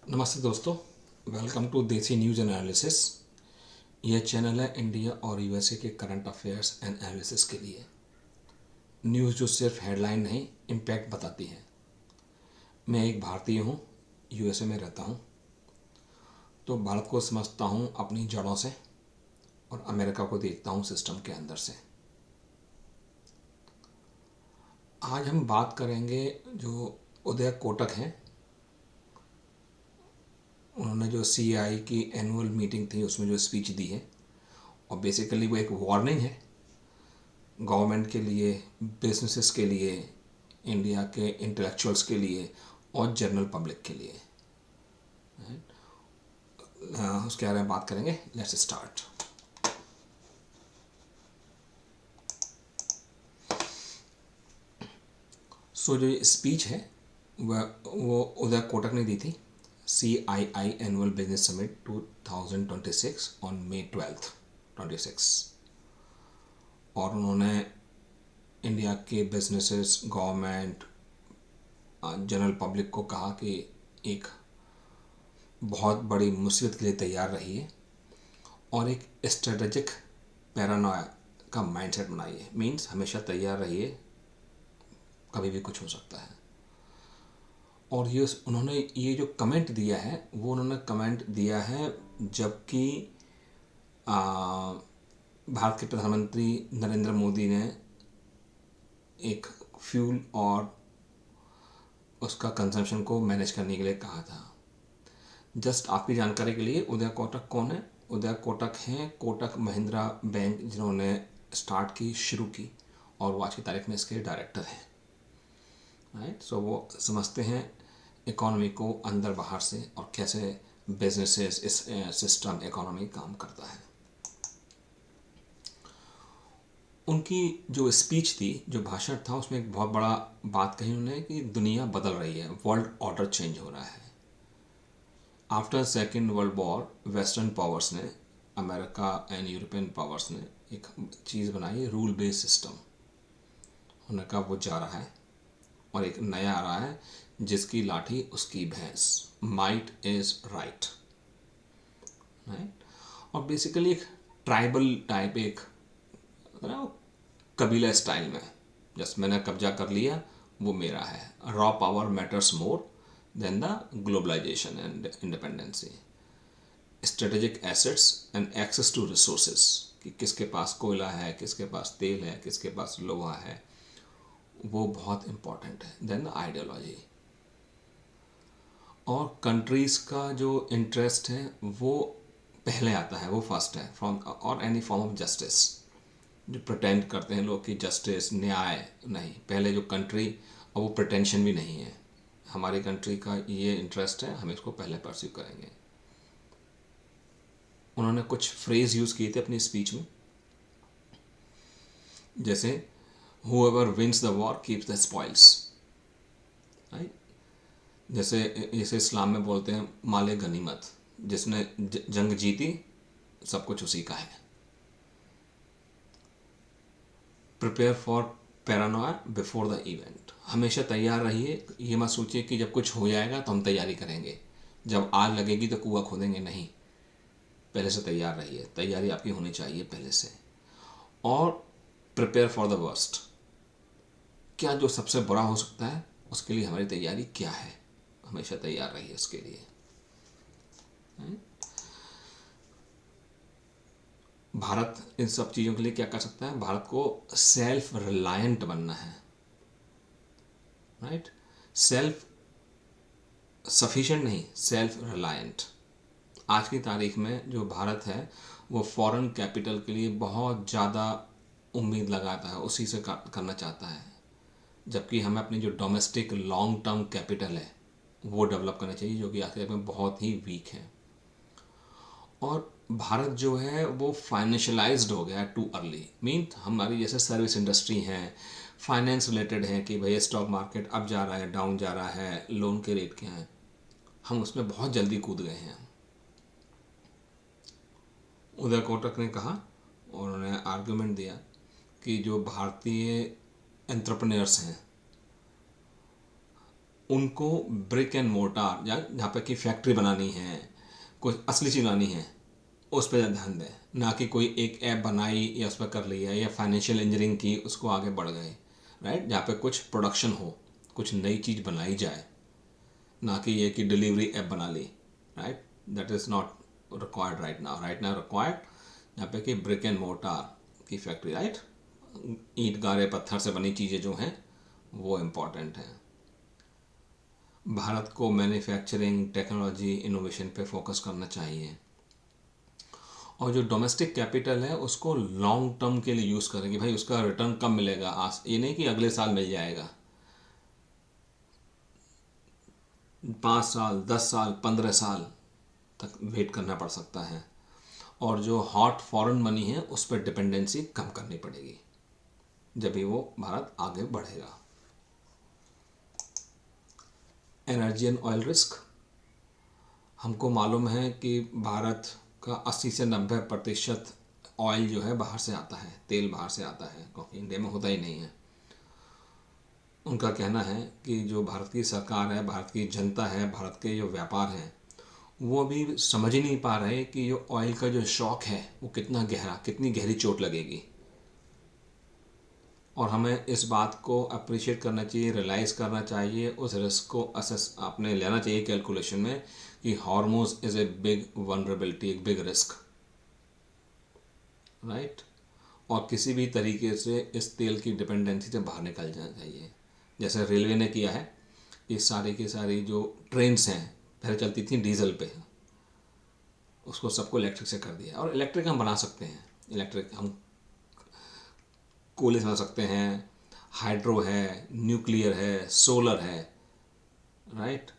नमस्ते दोस्तों, welcome to देसी न्यूज़ एनालिसिस। यह चैनल है इंडिया और यूएसए के करंट अफेयर्स एंड एनालिसिस के लिए। न्यूज़ जो सिर्फ हेडलाइन नहीं, इम्पैक्ट बताती है। मैं एक भारतीय हूँ, यूएसए में रहता हूँ, तो भारत को समझता हूँ अपनी जड़ों से और अमेरिका को देखता हूँ सिस्टम के अंदर से। आज हम बात करेंगे जो उदय कोटक हैं। उन्होंने जो सीआई की एनुअल मीटिंग थी उसमें जो स्पीच दी है, और बेसिकली वो एक वार्निंग है गवर्नमेंट के लिए, बिजनेसेस के लिए, इंडिया के इंटेलेक्चुअल्स के लिए और जनरल पब्लिक के लिए। उसके बारे में बात करेंगे। Let's start. सो जो स्पीच है वो उदय कोटक ने दी थी। CII annual business summit 2026 on May 12, 26। और उन्होंने इंडिया के बिजनेसेस, गवर्नमेंट, जनरल पब्लिक को कहा कि एक बहुत बड़ी मुसीबत के लिए तैयार रहिए और एक स्ट्रेटेजिक पैरानोया का माइंडसेट बनाइए। मीन्स हमेशा तैयार रहिए, कभी भी कुछ हो सकता है। और ये उन्होंने ये जो कमेंट दिया है वो उन्होंने कमेंट दिया है जबकि भारत के प्रधानमंत्री नरेंद्र मोदी ने एक फ्यूल और उसका कंजम्पशन को मैनेज करने के लिए कहा था। जस्ट आपकी जानकारी के लिए, उदय कोटक कौन है? उदय कोटक हैं कोटक महिंद्रा बैंक, जिन्होंने स्टार्ट की, शुरू की, और वो आज की तारीख में इसके डायरेक्टर हैं। राइट, सो वो समझते हैं इकोनॉमी को अंदर बाहर से और कैसे बिजनेसेस, इस सिस्टम, इकोनॉमी काम करता है। उनकी जो स्पीच थी, जो भाषण था, उसमें एक बहुत बड़ा बात कही उन्होंने कि दुनिया बदल रही है, वर्ल्ड ऑर्डर चेंज हो रहा है। After second world war western powers ने, अमेरिका एंड यूरोपियन पावर्स ने एक चीज़ बनाई, रूल बेस्ड सिस्टम। उन्होंने कहा वो जा रहा है और एक नया आ रहा है जिसकी लाठी उसकी भैंस, माइट इज राइट। राइट, और बेसिकली एक ट्राइबल टाइप, एक कबीला स्टाइल में, जस्ट मैंने कब्जा कर लिया, वो मेरा है। Raw power matters more than the globalization and independency. Strategic assets and access to resources, कि किसके पास कोयला है, किसके पास तेल है, किसके पास लोहा है, वो बहुत इंपॉर्टेंट है देन द आइडियोलॉजी। और कंट्रीज़ का जो इंटरेस्ट है वो पहले आता है, वो फर्स्ट है, फ्रॉम और एनी फॉर्म ऑफ जस्टिस। जो प्रटेंड करते हैं लोग कि जस्टिस, न्याय, नहीं, पहले जो कंट्री, और वो प्रटेंशन भी नहीं है, हमारी कंट्री का ये इंटरेस्ट है, हम इसको पहले परस्यू करेंगे। उन्होंने कुछ फ्रेज यूज़ किए थे अपनी स्पीच में, जैसे whoever wins the war keeps the spoils, right. जैसे जैसे इस्लाम में बोलते हैं माले गनीमत, जिसने जंग जीती सब कुछ उसी का है। Prepare for Paranoia before the event, हमेशा तैयार रहिए। ये मत सोचिए कि जब कुछ हो जाएगा तो हम तैयारी करेंगे, जब आग लगेगी तो कुआं खोदेंगे, नहीं। पहले से तैयार रहिए, तैयारी आपकी होनी चाहिए पहले से। और प्रिपेयर फॉर द वर्स्ट, क्या जो सबसे बुरा हो सकता है उसके लिए हमारी तैयारी क्या है, हमेशा तैयार रहिए उसके लिए। भारत इन सब चीज़ों के लिए क्या कर सकता है? भारत को सेल्फ रिलायंट बनना है, राइट। सेल्फ सफिशिएंट नहीं, सेल्फ रिलायंट। आज की तारीख में जो भारत है वो फॉरेन कैपिटल के लिए बहुत ज़्यादा उम्मीद लगाता है, उसी से करना चाहता है, जबकि हमें अपनी जो डोमेस्टिक लॉन्ग टर्म कैपिटल है वो डेवलप करना चाहिए, जो कि आज के टाइम में बहुत ही वीक है। और भारत जो है वो फाइनेंशियलाइज्ड हो गया है टू अर्ली। मीन हमारी जैसे सर्विस इंडस्ट्री हैं, फाइनेंस रिलेटेड हैं, कि भैया स्टॉक मार्केट अप जा रहा है, डाउन जा रहा है, लोन के रेट क्या हैं, हम उसमें बहुत जल्दी कूद गए हैं। उदय कोटक ने कहा, और उन्होंने आर्गूमेंट दिया कि जो भारतीय एंटरप्रेन्योर्स हैं उनको ब्रिक एंड मोर्टार या जहाँ पे कि फैक्ट्री बनानी है, कुछ असली चीज़ बनानी है, उस पर ध्यान दें, ना कि कोई एक ऐप बनाई या उस पर कर लिया या फाइनेंशियल इंजीनियरिंग की उसको आगे बढ़ गए। राइट, जहाँ पे कुछ प्रोडक्शन हो, कुछ नई चीज़ बनाई जाए, ना कि ये कि डिलीवरी ऐप बना ली। Right, that is not required right now. Right now required यहाँ पे कि ब्रिक एंड मोर्टार की फैक्ट्री, राइट, ईंट गारे पत्थर से बनी चीज़ें जो हैं वो इम्पॉर्टेंट हैं। भारत को मैन्युफैक्चरिंग, टेक्नोलॉजी, इनोवेशन पे फोकस करना चाहिए, और जो डोमेस्टिक कैपिटल है उसको लॉन्ग टर्म के लिए यूज़ करेंगे। भाई उसका रिटर्न कब मिलेगा, आज ये नहीं कि अगले साल मिल जाएगा, 5 साल, 10 साल, 15 साल तक वेट करना पड़ सकता है। और जो हॉट फॉरेन मनी है उस पर डिपेंडेंसी कम करनी पड़ेगी, जब भी वो भारत आगे बढ़ेगा। एनर्जी एंड ऑयल रिस्क, हमको मालूम है कि भारत का 80 से 90% ऑयल जो है बाहर से आता है, तेल बाहर से आता है, क्योंकि इंडिया में होता ही नहीं है। उनका कहना है कि जो भारत की सरकार है, भारत की जनता है, भारत के जो व्यापार हैं, वो अभी समझ ही नहीं पा रहे कि जो ऑयल का जो शॉक है वो कितना गहरा, कितनी गहरी चोट लगेगी। और हमें इस बात को अप्रिशिएट करना चाहिए, रियलाइज़ करना चाहिए, उस रिस्क को असेस आपने लेना चाहिए कैलकुलेशन में कि Hormoz is a big vulnerability, एक बिग रिस्क। राइट, और किसी भी तरीके से इस तेल की डिपेंडेंसी से बाहर निकल जाना चाहिए, जैसे रेलवे ने किया है। ये सारी की सारी जो ट्रेन्स हैं पहले चलती थी डीजल पे, उसको सबको इलेक्ट्रिक से कर दिया। और इलेक्ट्रिक हम बना सकते हैं, इलेक्ट्रिक हम कोयले से बना सकते हैं, हाइड्रो है, न्यूक्लियर है, सोलर है। राइट,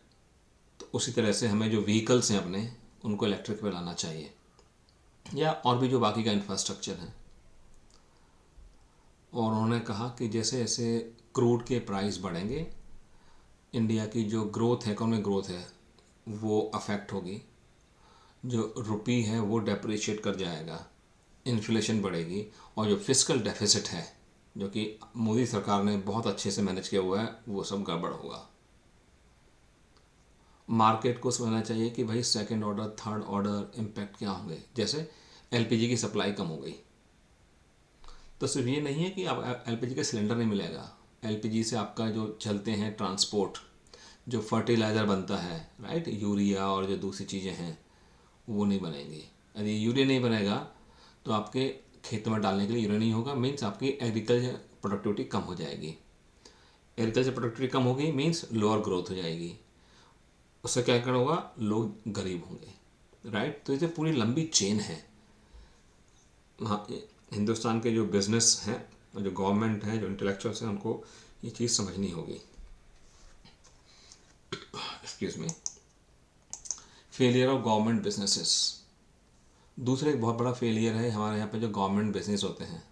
तो उसी तरह से हमें जो व्हीकल्स हैं अपने, उनको इलेक्ट्रिक पे लाना चाहिए, या और भी जो बाकी का इंफ्रास्ट्रक्चर है। और उन्होंने कहा कि जैसे जैसे क्रूड के प्राइस बढ़ेंगे, इंडिया की जो ग्रोथ है, इकोनॉमिक ग्रोथ है, वो अफेक्ट होगी। जो रुपी है वो डेप्रिशिएट कर जाएगा, इन्फ्लेशन बढ़ेगी, और जो फिस्कल डेफिसिट है जो कि मोदी सरकार ने बहुत अच्छे से मैनेज किया हुआ है, वो सब गड़बड़ होगा। मार्केट को समझना चाहिए कि भाई second order, third order impact क्या होंगे। जैसे एलपीजी की सप्लाई कम हो गई, तो सिर्फ ये नहीं है कि अब एलपीजी का सिलेंडर नहीं मिलेगा, एलपीजी से आपका जो चलते हैं ट्रांसपोर्ट, जो फर्टिलाइज़र बनता है, राइट, यूरिया और जो दूसरी चीज़ें हैं वो नहीं बनेंगी। यदि यूरिया नहीं बनेगा तो आपके खेतों में डालने के लिए यूरिया नहीं होगा, मीन्स आपकी एग्रीकल्चर प्रोडक्टिविटी कम हो जाएगी। एग्रीकल्चर प्रोडक्टिविटी कम होगी मीन्स लोअर ग्रोथ हो जाएगी। उससे क्या क्या होगा, लोग गरीब होंगे। राइट, तो ये पूरी लंबी चेन है। हाँ, हिंदुस्तान के जो बिजनेस हैं, जो गवर्नमेंट हैं, जो इंटेलेक्चुअल्स हैं, उनको ये चीज़ समझनी होगी। Excuse me. Failure of government businesses, दूसरा एक बहुत बड़ा फेलियर है हमारे यहाँ पे जो गवर्नमेंट बिजनेस होते हैं।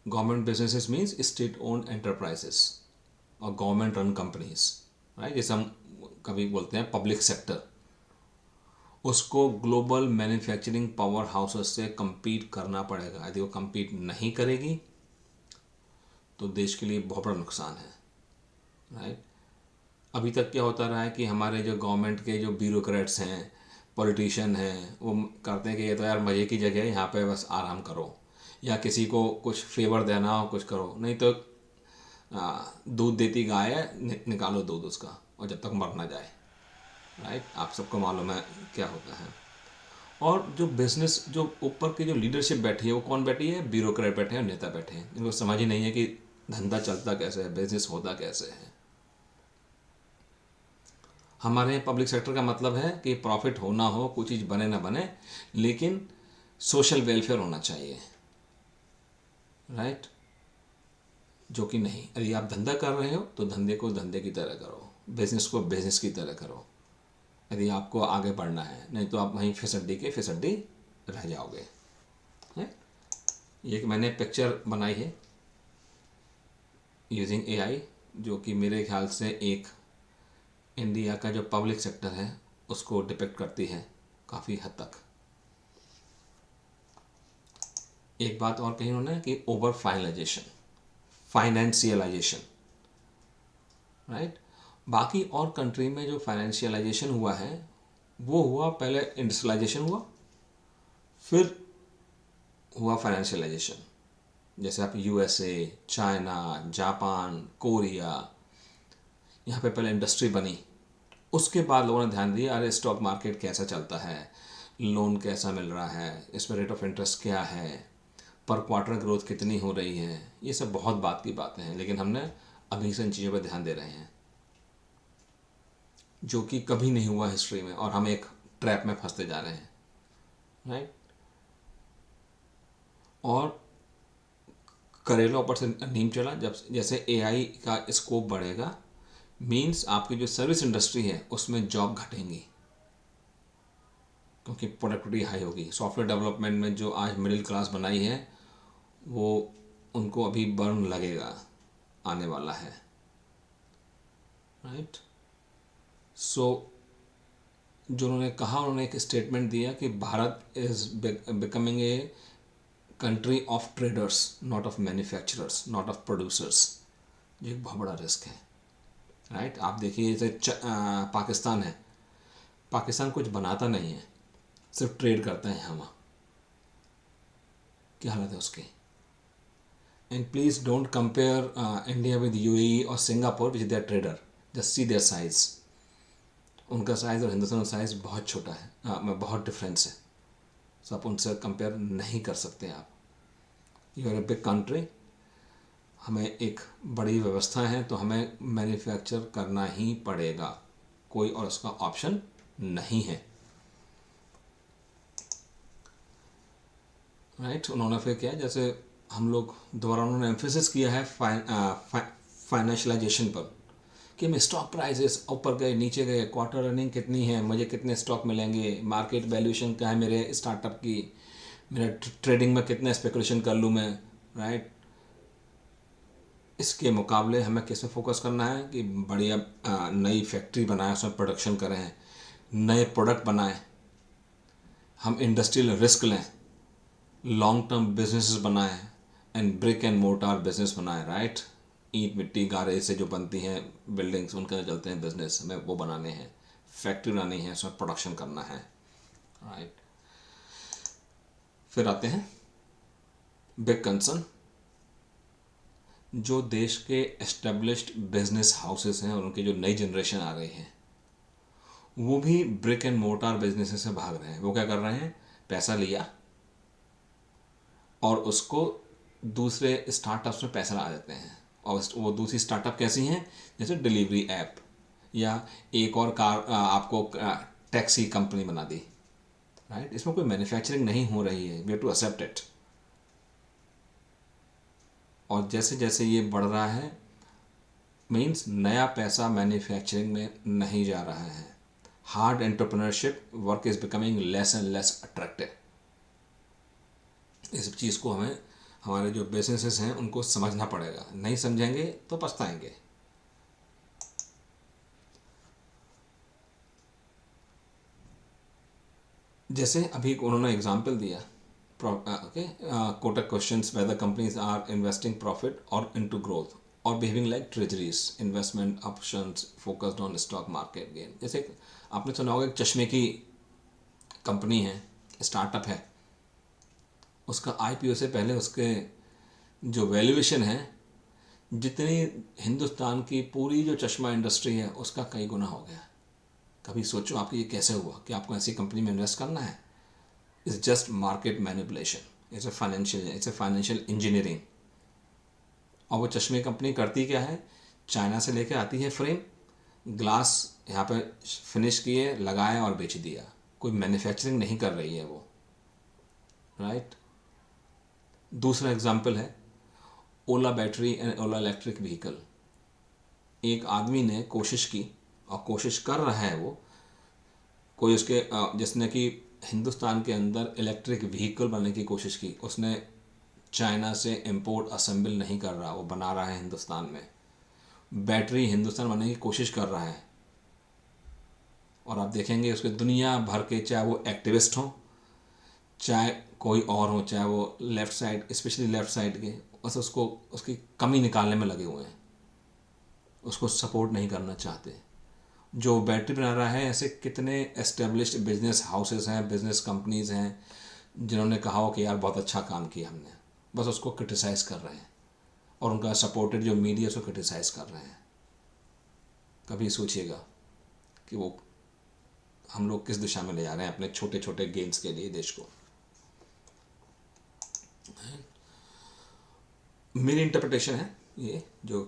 Government businesses means state owned enterprises और गवर्नमेंट रन कंपनीज, राइट, जैसे हम कभी बोलते हैं पब्लिक सेक्टर। उसको ग्लोबल मैन्युफैक्चरिंग पावर हाउसेस से compete करना पड़ेगा। यदि वो compete नहीं करेगी तो देश के लिए बहुत बड़ा नुकसान है। राइट, अभी तक क्या होता रहा है कि हमारे जो गवर्नमेंट के जो ब्यूरोक्रेट्स हैं, पॉलिटिशियन हैं, वो करते हैं कि ये तो यार मज़े की जगह है, यहाँ पे बस आराम करो, या किसी को कुछ फेवर देना हो कुछ करो, नहीं तो दूध देती गाय है, निकालो दूध उसका, और जब तक मर ना जाए। राइट, आप सबको मालूम है क्या होता है। और जो बिजनेस, जो ऊपर की जो लीडरशिप बैठी है वो कौन बैठी है, ब्यूरोक्रेट बैठे हैं, नेता बैठे हैं, इनको समझ ही नहीं है कि धंधा चलता कैसे है, बिजनेस होता कैसे है। हमारे पब्लिक सेक्टर का मतलब है कि प्रॉफिट हो ना हो, कोई चीज़ बने ना बने, लेकिन सोशल वेलफेयर होना चाहिए। राइट, जो कि नहीं। यदि आप धंधा कर रहे हो तो धंधे को धंधे की तरह करो, बिजनेस को बिजनेस की तरह करो, यदि आपको आगे बढ़ना है, नहीं तो आप वहीं फिसड्डी के फिसड्डी रह जाओगे। है, ये एक मैंने पिक्चर बनाई है यूजिंग एआई, जो कि मेरे ख्याल से एक इंडिया का जो पब्लिक सेक्टर है उसको डिपिक्ट करती है काफ़ी हद तक। एक बात और कही उन्होंने कि ओवर फाइनलाइजेशन, फाइनेंशियलाइजेशन। राइट। बाकी और कंट्री में जो फाइनेंशियलाइजेशन हुआ है वो हुआ, पहले इंडस्ट्रियलाइजेशन हुआ, फिर हुआ फाइनेंशियलाइजेशन। जैसे आप यूएसए, चाइना, जापान, कोरिया, यहाँ पे पहले इंडस्ट्री बनी, उसके बाद लोगों ने ध्यान दिया अरे स्टॉक मार्केट कैसा चलता है, लोन कैसा मिल रहा है, इसमें रेट ऑफ इंटरेस्ट क्या है, पर क्वार्टर ग्रोथ कितनी हो रही है। ये सब बहुत बात की बातें हैं, लेकिन हमने अभी से इन चीज़ों पर ध्यान दे रहे हैं जो कि कभी नहीं हुआ हिस्ट्री में, और हम एक ट्रैप में फंसते जा रहे हैं, राइट। और करेला ऊपर से नीम चला। जब जैसे एआई का स्कोप बढ़ेगा, मीन्स आपकी जो सर्विस इंडस्ट्री है उसमें जॉब घटेंगी, क्योंकि प्रोडक्टिविटी हाई होगी। सॉफ्टवेयर डेवलपमेंट में जो आज मिडिल क्लास बनाई है वो उनको अभी बर्न लगेगा, आने वाला है, राइट। सो जो उन्होंने कहा, उन्होंने एक स्टेटमेंट दिया कि Bharat is becoming a country of traders, not of manufacturers, not of producers. ये एक बहुत बड़ा रिस्क है, राइट। आप देखिए जैसे पाकिस्तान है, पाकिस्तान कुछ बनाता नहीं है, सिर्फ ट्रेड करता है हम। क्या हालत है उसकी। And please don't compare India with UAE और Singapore which their trader, just see their size. उनका साइज़ और हिंदुस्तान का साइज़ बहुत छोटा है, बहुत डिफरेंस है। सो आप उनसे कंपेयर नहीं कर सकते। आप you are a big country, हमें एक बड़ी व्यवस्था है, तो हमें मैन्युफैक्चर करना ही पड़ेगा, कोई और उसका ऑप्शन नहीं है, राइट। उन्होंने फिर क्या, जैसे हम लोग दोबारा उन्होंने एम्फेसिस किया है फाइनेंशियलाइजेशन पर, कि मैं स्टॉक प्राइसेस ऊपर गए नीचे गए, क्वार्टर अर्निंग कितनी है, मुझे कितने स्टॉक मिलेंगे, मार्केट वैल्यूएशन क्या है मेरे स्टार्टअप की, मेरा ट्रेडिंग में कितने स्पेकुलेशन कर लूँ मैं, राइट। इसके मुकाबले हमें किस में फोकस करना है कि बढ़िया नई फैक्ट्री बनाएं, उसमें प्रोडक्शन करें, नए प्रोडक्ट बनाएं, हम इंडस्ट्रियल रिस्क लें, लॉन्ग टर्म बिजनेसेस बनाएं, and brick and mortar business बनाएं, राइट। ईंट मिट्टी गारे से जो बनती हैं बिल्डिंग्स, उनके अंदर चलते हैं बिजनेस, हमें वो बनाने हैं, फैक्ट्री बनानी है, उसमें प्रोडक्शन करना है, राइट। फिर आते हैं बिग कंसर्न, जो देश के एस्टेब्लिश्ड बिजनेस हाउसेस हैं और उनकी जो नई जनरेशन आ रही है वो भी ब्रिक एंड मोर्टार बिजनेस से भाग रहे हैं। वो क्या कर रहे हैं, पैसा लिया और उसको दूसरे स्टार्टअप्स में पैसा ला देते हैं, और वो दूसरी स्टार्टअप कैसी हैं, जैसे डिलीवरी ऐप, या एक और कार आपको टैक्सी कंपनी बना दी, राइट। इसमें कोई मैन्युफैक्चरिंग नहीं हो रही है, we have to accept it. और जैसे जैसे ये बढ़ रहा है, मीन्स नया पैसा मैन्युफैक्चरिंग में नहीं जा रहा है, hard entrepreneurship work is becoming less and less attractive. इस चीज़ को हमें, हमारे जो बिजनेसेस हैं उनको समझना पड़ेगा, नहीं समझेंगे तो पछताएंगे। जैसे अभी उन्होंने एग्जांपल दिया, okay, Kotak questions whether companies are investing profit और इनटू ग्रोथ और behaving like treasuries, investment options focused on stock market gain. जैसे आपने सुना होगा एक चश्मे की कंपनी है, स्टार्टअप है, उसका आईपीओ से पहले उसके जो वैल्यूएशन है, जितनी हिंदुस्तान की पूरी जो चश्मा इंडस्ट्री है उसका कई गुना हो गया। कभी सोचो आपको ये कैसे हुआ कि आपको ऐसी कंपनी में इन्वेस्ट करना है। It's just market manipulation, it's a financial engineering. और वो चश्मे कंपनी करती क्या है, चाइना से लेके आती है फ्रेम, ग्लास यहाँ पे फिनिश किए, लगाए और बेच दिया, कोई मैन्युफैक्चरिंग नहीं कर रही है वो, राइट। दूसरा एग्जांपल है Ola battery and Ola electric vehicle. एक आदमी ने कोशिश की और कोशिश कर रहा है वो, कोई उसके जिसने कि हिंदुस्तान के अंदर इलेक्ट्रिक व्हीकल बनाने की कोशिश की, उसने चाइना से इंपोर्ट असेंबल नहीं कर रहा, वो बना रहा है हिंदुस्तान में। बैटरी हिंदुस्तान बनाने की कोशिश कर रहा है, और आप देखेंगे उसके दुनिया भर के, चाहे वो एक्टिविस्ट हों, चाहे कोई और हो, चाहे वो left side, specially left side के, बस उसको उसकी कमी निकालने में लगे हुए हैं। उसको सपोर्ट नहीं करना चाहते। जो बैटरी बना रहा है, ऐसे कितने एस्टेब्लिश्ड बिजनेस हाउसेस हैं, बिजनेस कंपनीज हैं जिन्होंने कहा हो कि यार बहुत अच्छा काम किया हमने, बस उसको क्रिटिसाइज़ कर रहे हैं और उनका सपोर्टेड जो मीडिया उसको क्रिटिसाइज़ कर रहे हैं। कभी सोचिएगा कि वो हम लोग किस दिशा में ले जा रहे हैं अपने छोटे छोटे गेन्स के लिए देश को। मेरी इंटरप्रिटेशन है ये जो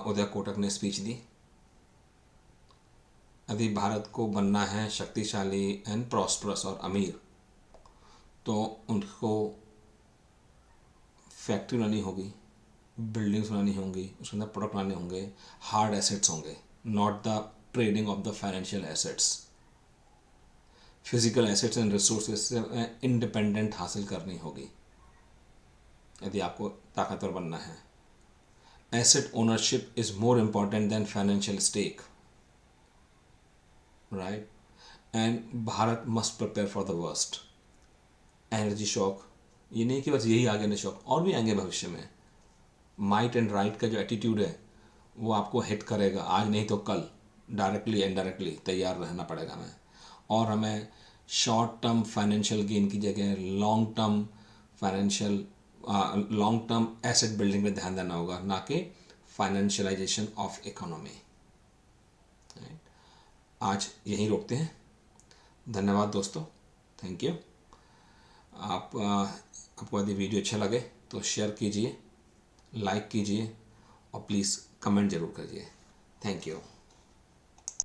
उदय कोटक ने स्पीच दी। यदि भारत को बनना है शक्तिशाली एंड प्रॉस्परस और अमीर, तो उनको फैक्ट्री बनानी होगी, बिल्डिंग्स बनानी होंगी, उसके अंदर प्रोडक्ट बनाने होंगे, हार्ड एसेट्स होंगे, not the trading of the financial assets. Physical assets and resources से इंडिपेंडेंट हासिल करनी होगी यदि आपको ताकतवर बनना है। Asset ownership is more important than financial stake, right. And Bharat must prepare for the worst. Energy shock, ये नहीं कि बस यही आगे नहीं शॉक, और भी आएंगे भविष्य में। माइट एंड राइट का जो एटीट्यूड है वो आपको हिट करेगा, आज नहीं तो कल, डायरेक्टली इनडायरेक्टली तैयार रहना पड़ेगा हमें। और हमें शॉर्ट टर्म फाइनेंशियल गेन की जगह लॉन्ग टर्म एसेट बिल्डिंग पे ध्यान देना होगा, ना कि फाइनेंशियलाइजेशन ऑफ इकोनॉमी। आज यहीं रोकते हैं। धन्यवाद दोस्तों, थैंक यू। आपको यदि वीडियो अच्छा लगे तो शेयर कीजिए, लाइक कीजिए और प्लीज़ कमेंट ज़रूर करिए। Thank you.